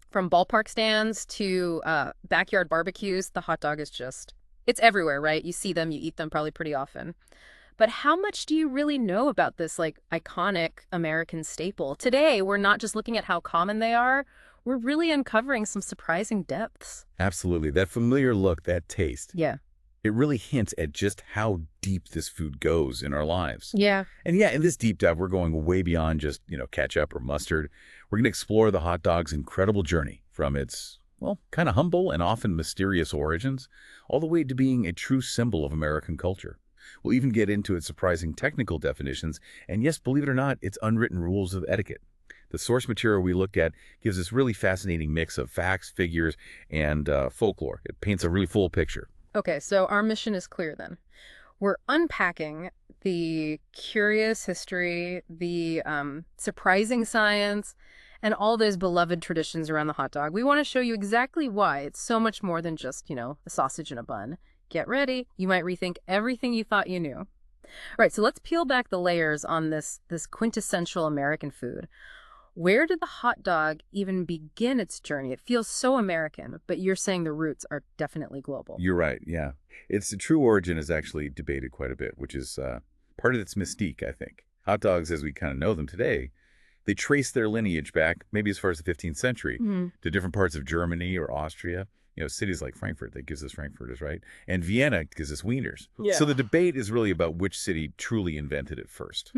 From ballpark stands to backyard barbecues, the hot dog is just, it's everywhere, right? You see them, you eat them probably pretty often. But how much do you really know about this like iconic American staple? Today, we're not just looking at how common they are, we're really uncovering some surprising depths. Absolutely. That familiar look, that taste, Yeah. it really hints at just how deep this food goes in our lives. Yeah. And yeah, in this deep dive, we're going way beyond just, ketchup or mustard. We're going to explore the hot dog's incredible journey from its, well, kind of humble and often mysterious origins, all the way to being a true symbol of American culture. We'll even get into its surprising technical definitions, and yes, believe it or not, its unwritten rules of etiquette. The source material we look at gives this really fascinating mix of facts, figures, and folklore. It paints a really full picture. Okay, so our mission is clear then. We're unpacking the curious history, the surprising science, and all those beloved traditions around the hot dog. We want to show you exactly why it's so much more than just, a sausage and a bun. Get ready. You might rethink everything you thought you knew. All right, so let's peel back the layers on this quintessential American food. Where did the hot dog even begin its journey? It feels so American, but you're saying the roots are definitely global. You're right, yeah. Its true origin is actually debated quite a bit, which is part of its mystique, I think. Hot dogs, as we kind of know them today, they trace their lineage back maybe as far as the 15th century to different parts of Germany or Austria. Cities like Frankfurt, that gives us Frankfurters, right? And Vienna gives us Wieners. Yeah. So the debate is really about which city truly invented it first.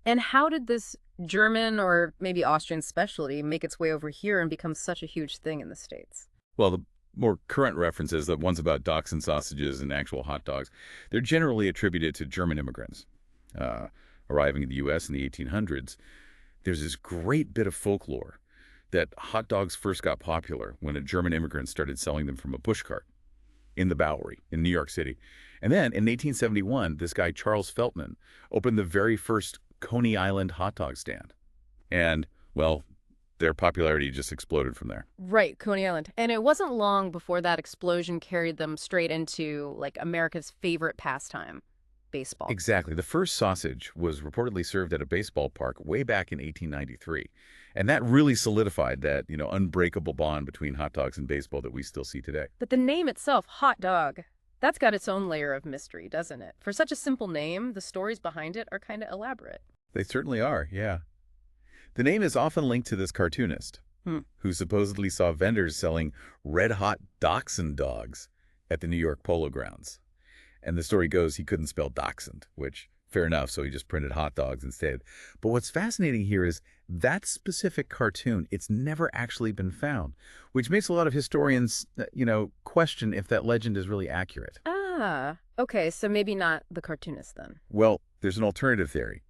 And how did this German or maybe Austrian specialty make its way over here and become such a huge thing in the States? Well, the more current references, the ones about dachshund sausages and actual hot dogs, they're generally attributed to German immigrants arriving in the U.S. in the 1800s. There's this great bit of folklore that hot dogs first got popular when a German immigrant started selling them from a pushcart in the Bowery in New York City. And then in 1871, this guy, Charles Feltman, opened the very first Coney Island hot dog stand. And, well, their popularity just exploded from there. Right, Coney Island. And it wasn't long before that explosion carried them straight into, like, America's favorite pastime, baseball. Exactly. The first sausage was reportedly served at a baseball park way back in 1893. And that really solidified that, unbreakable bond between hot dogs and baseball that we still see today. But the name itself, hot dog, that's got its own layer of mystery, doesn't it? For such a simple name, the stories behind it are kind of elaborate. They certainly are, yeah. The name is often linked to this cartoonist who supposedly saw vendors selling red-hot dachshund dogs at the New York Polo Grounds. And the story goes he couldn't spell dachshund, which, fair enough, so he just printed hot dogs instead. But what's fascinating here is that specific cartoon, it's never actually been found, which makes a lot of historians, question if that legend is really accurate. Ah, okay, so maybe not the cartoonist then. Well, there's an alternative theory.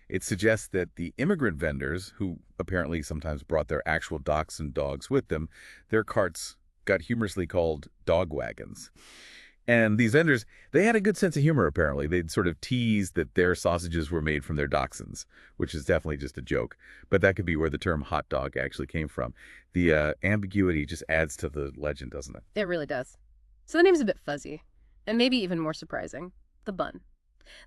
It suggests that the immigrant vendors, who apparently sometimes brought their actual dachshund dogs with them, their carts got humorously called dog wagons. And these vendors, they had a good sense of humor, apparently. They'd sort of tease that their sausages were made from their dachshunds, which is definitely just a joke. But that could be where the term hot dog actually came from. The ambiguity just adds to the legend, doesn't it? It really does. So the name's a bit fuzzy, and maybe even more surprising, the bun.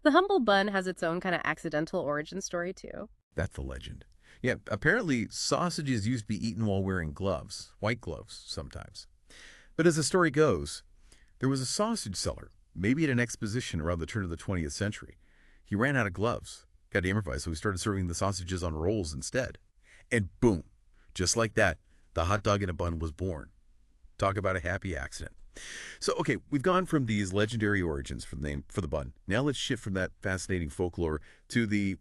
The humble bun has its own kind of accidental origin story, too. That's the legend. Yeah, apparently sausages used to be eaten while wearing gloves, white gloves sometimes. But as the story goes, there was a sausage seller, maybe at an exposition around the turn of the 20th century. He ran out of gloves, got to improvise, so he started serving the sausages on rolls instead. And boom, just like that, the hot dog in a bun was born. Talk about a happy accident. So, okay, we've gone from these legendary origins for the name for the bun. Now let's shift from that fascinating folklore to the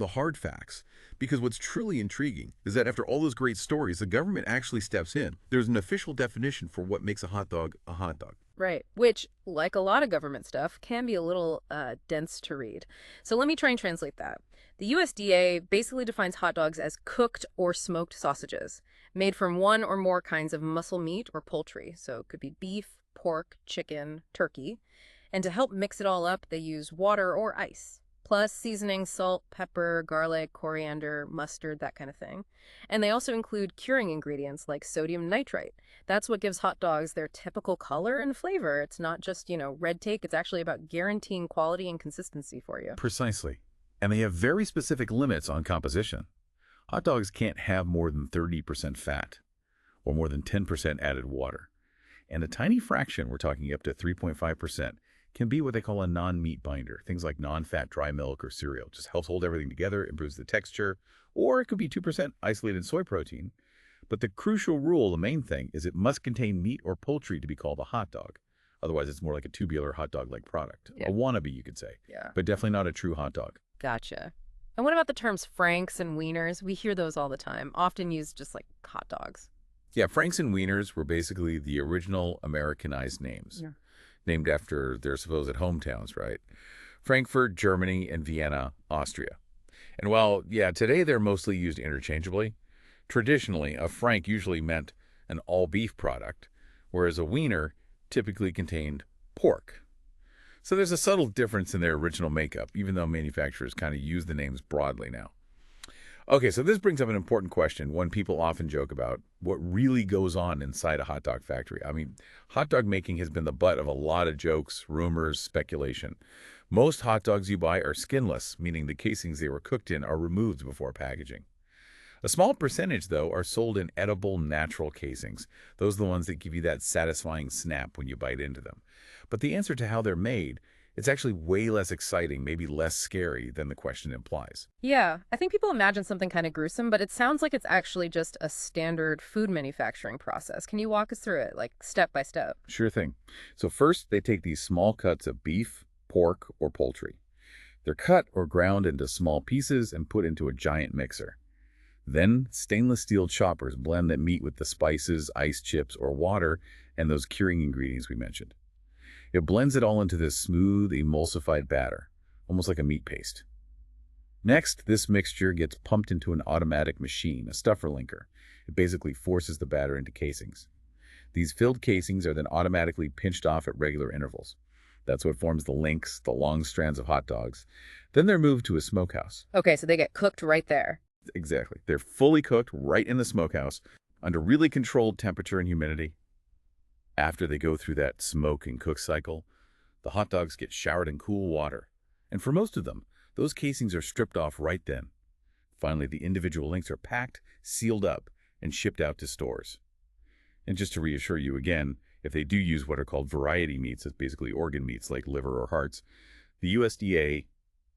hard facts. Because what's truly intriguing is that after all those great stories, the government actually steps in. There's an official definition for what makes a hot dog a hot dog. Right, which, like a lot of government stuff, can be a little dense to read. So let me try and translate that. The USDA basically defines hot dogs as cooked or smoked sausages, made from one or more kinds of muscle meat or poultry. So it could be beef, pork, chicken, turkey. And to help mix it all up, they use water or ice, plus seasoning, salt, pepper, garlic, coriander, mustard, that kind of thing. And they also include curing ingredients like sodium nitrite. That's what gives hot dogs their typical color and flavor. It's not just, red tape. It's actually about guaranteeing quality and consistency for you. Precisely. And they have very specific limits on composition. Hot dogs can't have more than 30% fat. or more than 10% added water. And a tiny fraction, we're talking up to 3.5%, can be what they call a non-meat binder. Things like non-fat dry milk or cereal. Just helps hold everything together, improves the texture. Or it could be 2% isolated soy protein. But the crucial rule, the main thing, is it must contain meat or poultry to be called a hot dog. Otherwise, it's more like a tubular hot dog-like product. Yeah. A wannabe, you could say. Yeah. But definitely not a true hot dog. Gotcha. And what about the terms franks and wieners? We hear those all the time, often used just like hot dogs. Yeah, Franks and Wieners were basically the original Americanized names, Yeah. named after their supposed hometowns, right? Frankfurt, Germany, and Vienna, Austria. And while, yeah, today they're mostly used interchangeably, traditionally, a Frank usually meant an all-beef product, whereas a Wiener typically contained pork. So there's a subtle difference in their original makeup, even though manufacturers kind of use the names broadly now. Okay, so this brings up an important question, one people often joke about: what really goes on inside a hot dog factory? I mean, hot dog making has been the butt of a lot of jokes, rumors, speculation. Most hot dogs you buy are skinless, meaning the casings they were cooked in are removed before packaging. A small percentage, though, are sold in edible, natural casings. Those are the ones that give you that satisfying snap when you bite into them. But the answer to how they're made, it's actually way less exciting, maybe less scary than the question implies. Yeah, I think people imagine something kind of gruesome, but it sounds like it's actually just a standard food manufacturing process. Can you walk us through it, like step by step? Sure thing. So first, they take these small cuts of beef, pork, or poultry. They're cut or ground into small pieces and put into a giant mixer. Then, stainless steel choppers blend that meat with the spices, ice chips, or water, and those curing ingredients we mentioned. It blends it all into this smooth, emulsified batter, almost like a meat paste. Next, this mixture gets pumped into an automatic machine, a stuffer linker. It basically forces the batter into casings. These filled casings are then automatically pinched off at regular intervals. That's what forms the links, the long strands of hot dogs. Then they're moved to a smokehouse. Okay, so they get cooked right there. Exactly. They're fully cooked right in the smokehouse under really controlled temperature and humidity. After they go through that smoke and cook cycle, the hot dogs get showered in cool water. And for most of them, those casings are stripped off right then. Finally, the individual links are packed, sealed up, and shipped out to stores. And just to reassure you again, if they do use what are called variety meats, that's basically organ meats like liver or hearts, the USDA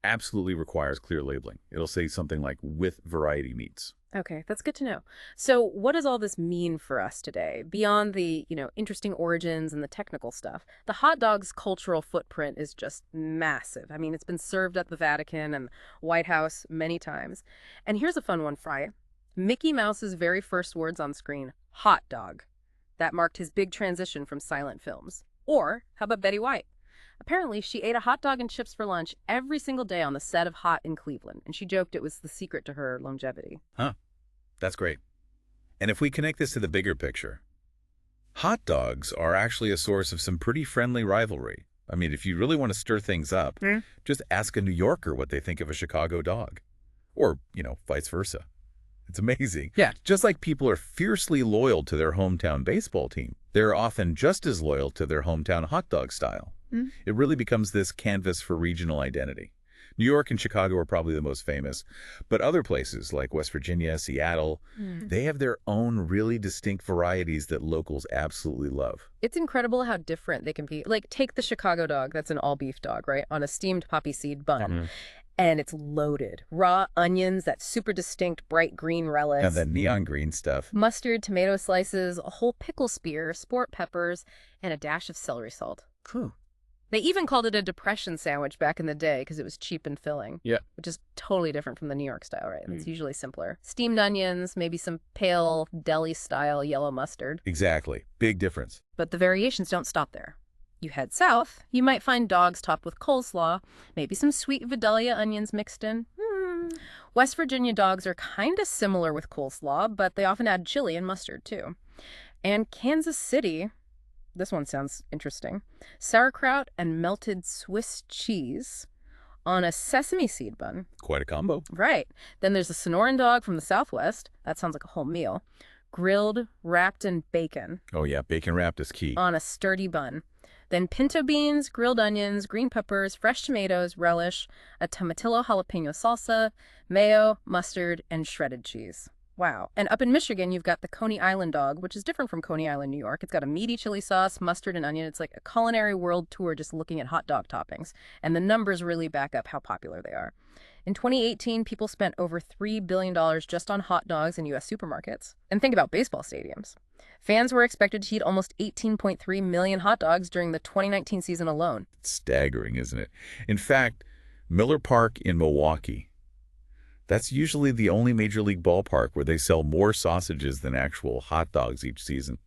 absolutely requires clear labeling. It'll say something like "with variety meats." Okay, that's good to know. So what does all this mean for us today? Beyond the, interesting origins and the technical stuff, the hot dog's cultural footprint is just massive. I mean, it's been served at the Vatican and White House many times. And here's a fun one, Fry. Mickey Mouse's very first words on screen, hot dog. That marked his big transition from silent films. Or how about Betty White? Apparently, she ate a hot dog and chips for lunch every single day on the set of Hot in Cleveland, and she joked it was the secret to her longevity. Huh. That's great. And if we connect this to the bigger picture, hot dogs are actually a source of some pretty friendly rivalry. I mean, if you really want to stir things up, just ask a New Yorker what they think of a Chicago dog. Or, vice versa. It's amazing. Yeah. Just like people are fiercely loyal to their hometown baseball team, they're often just as loyal to their hometown hot dog style. It really becomes this canvas for regional identity. New York and Chicago are probably the most famous, but other places like West Virginia, Seattle, they have their own really distinct varieties that locals absolutely love. It's incredible how different they can be. Like, take the Chicago dog, that's an all-beef dog, right, on a steamed poppy seed bun. And it's loaded. Raw onions, that super distinct bright green relish. And the neon green stuff. Mustard, tomato slices, a whole pickle spear, sport peppers, and a dash of celery salt. Cool. They even called it a depression sandwich back in the day because it was cheap and filling. Yeah. Which is totally different from the New York style, right? It's usually simpler. Steamed onions, maybe some pale deli-style yellow mustard. Exactly. Big difference. But the variations don't stop there. You head south, you might find dogs topped with coleslaw, maybe some sweet Vidalia onions mixed in. West Virginia dogs are kind of similar with coleslaw, but they often add chili and mustard too. And Kansas City, this one sounds interesting, sauerkraut and melted Swiss cheese on a sesame seed bun. Quite a combo. Right. Then there's a Sonoran dog from the Southwest. That sounds like a whole meal. Grilled, wrapped in bacon. Oh yeah, bacon wrapped is key. On a sturdy bun. Then pinto beans, grilled onions, green peppers, fresh tomatoes, relish, a tomatillo jalapeno salsa, mayo, mustard, and shredded cheese. Wow. And up in Michigan, you've got the Coney Island dog, which is different from Coney Island, New York. It's got a meaty chili sauce, mustard, and onion. It's like a culinary world tour just looking at hot dog toppings. And the numbers really back up how popular they are. In 2018, people spent over $3 billion just on hot dogs in U.S. supermarkets. And think about baseball stadiums. Fans were expected to eat almost 18.3 million hot dogs during the 2019 season alone. It's staggering, isn't it? In fact, Miller Park in Milwaukee, that's usually the only major league ballpark where they sell more sausages than actual hot dogs each season.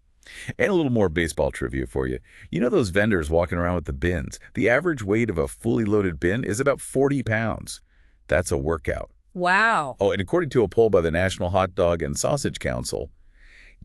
And a little more baseball trivia for you. You know those vendors walking around with the bins? The average weight of a fully loaded bin is about 40 pounds. That's a workout. Wow. Oh, and according to a poll by the National Hot Dog and Sausage Council,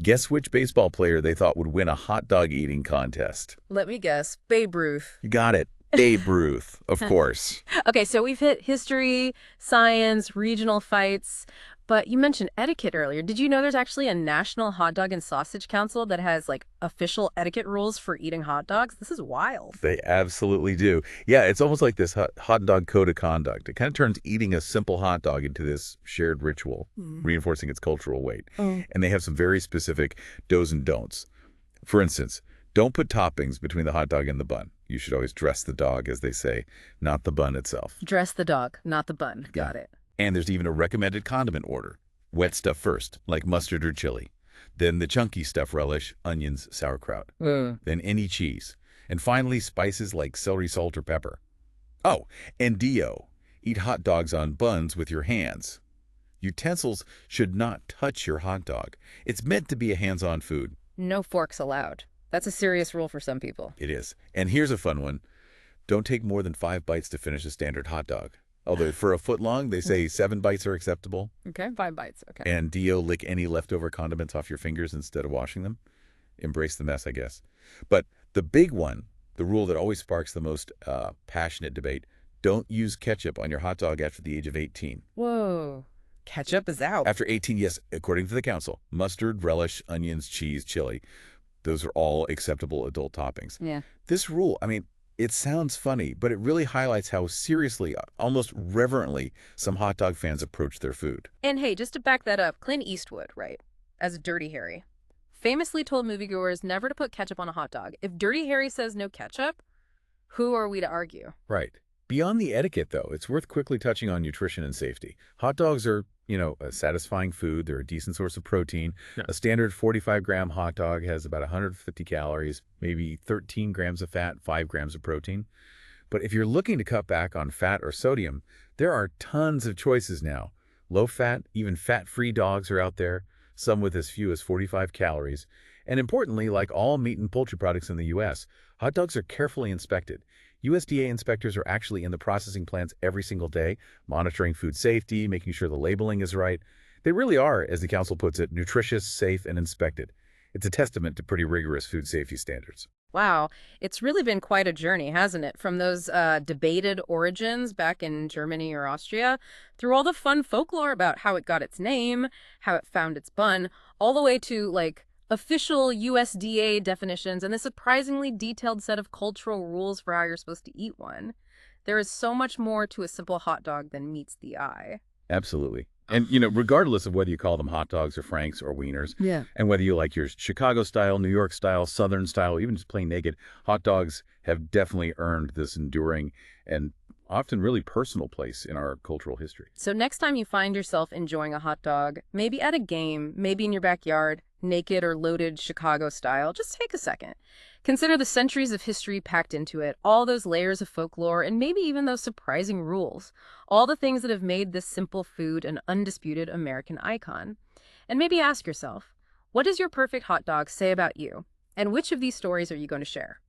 guess which baseball player they thought would win a hot dog eating contest? Let me guess. Babe Ruth. You got it. Babe Ruth, of course. Okay, so we've hit history, science, regional fights, but you mentioned etiquette earlier. Did you know there's actually a National Hot Dog and Sausage Council that has like official etiquette rules for eating hot dogs? This is wild. They absolutely do. Yeah, it's almost like this hot dog code of conduct. It kind of turns eating a simple hot dog into this shared ritual, reinforcing its cultural weight. Oh. And they have some very specific do's and don'ts. For instance, don't put toppings between the hot dog and the bun. You should always dress the dog, as they say, not the bun itself. Dress the dog, not the bun. Got it. And there's even a recommended condiment order. Wet stuff first, like mustard or chili. Then the chunky stuff, relish, onions, sauerkraut. Then any cheese. And finally, spices like celery salt or pepper. Oh, and Dio. Eat hot dogs on buns with your hands. Utensils should not touch your hot dog. It's meant to be a hands-on food. No forks allowed. That's a serious rule for some people. It is. And here's a fun one. Don't take more than 5 bites to finish a standard hot dog. Although for a foot long, they say 7 bites are acceptable. Okay, 5 bites. Okay. And Dio, lick any leftover condiments off your fingers instead of washing them. Embrace the mess, I guess. But the big one, the rule that always sparks the most passionate debate, don't use ketchup on your hot dog after the age of 18. Whoa. Ketchup is out. After 18, yes, according to the council, mustard, relish, onions, cheese, chili. Those are all acceptable adult toppings. Yeah. This rule, I mean, it sounds funny, but it really highlights how seriously, almost reverently, some hot dog fans approach their food. And hey, just to back that up, Clint Eastwood, right, as Dirty Harry, famously told moviegoers never to put ketchup on a hot dog. If Dirty Harry says no ketchup, who are we to argue? Right. Beyond the etiquette, though, it's worth quickly touching on nutrition and safety. Hot dogs are, a satisfying food. They're a decent source of protein. Yeah. A standard 45-gram hot dog has about 150 calories, maybe 13 grams of fat, 5 grams of protein. But if you're looking to cut back on fat or sodium, there are tons of choices now. Low-fat, even fat-free dogs are out there, some with as few as 45 calories. And importantly, like all meat and poultry products in the U.S., hot dogs are carefully inspected. USDA inspectors are actually in the processing plants every single day, monitoring food safety, making sure the labeling is right. They really are, as the council puts it, nutritious, safe, and inspected. It's a testament to pretty rigorous food safety standards. Wow, it's really been quite a journey, hasn't it? From those debated origins back in Germany or Austria, through all the fun folklore about how it got its name, how it found its bun, all the way to, official USDA definitions and the surprisingly detailed set of cultural rules for how you're supposed to eat one. There is so much more to a simple hot dog than meets the eye. Absolutely. And, regardless of whether you call them hot dogs or franks or wieners, yeah, and whether you like your Chicago style, New York style, Southern style, or even just plain naked, hot dogs have definitely earned this enduring and often really personal place in our cultural history. So next time you find yourself enjoying a hot dog, maybe at a game, maybe in your backyard, naked or loaded Chicago style, just take a second. Consider the centuries of history packed into it, all those layers of folklore, and maybe even those surprising rules. All the things that have made this simple food an undisputed American icon. And maybe ask yourself, what does your perfect hot dog say about you? And which of these stories are you going to share?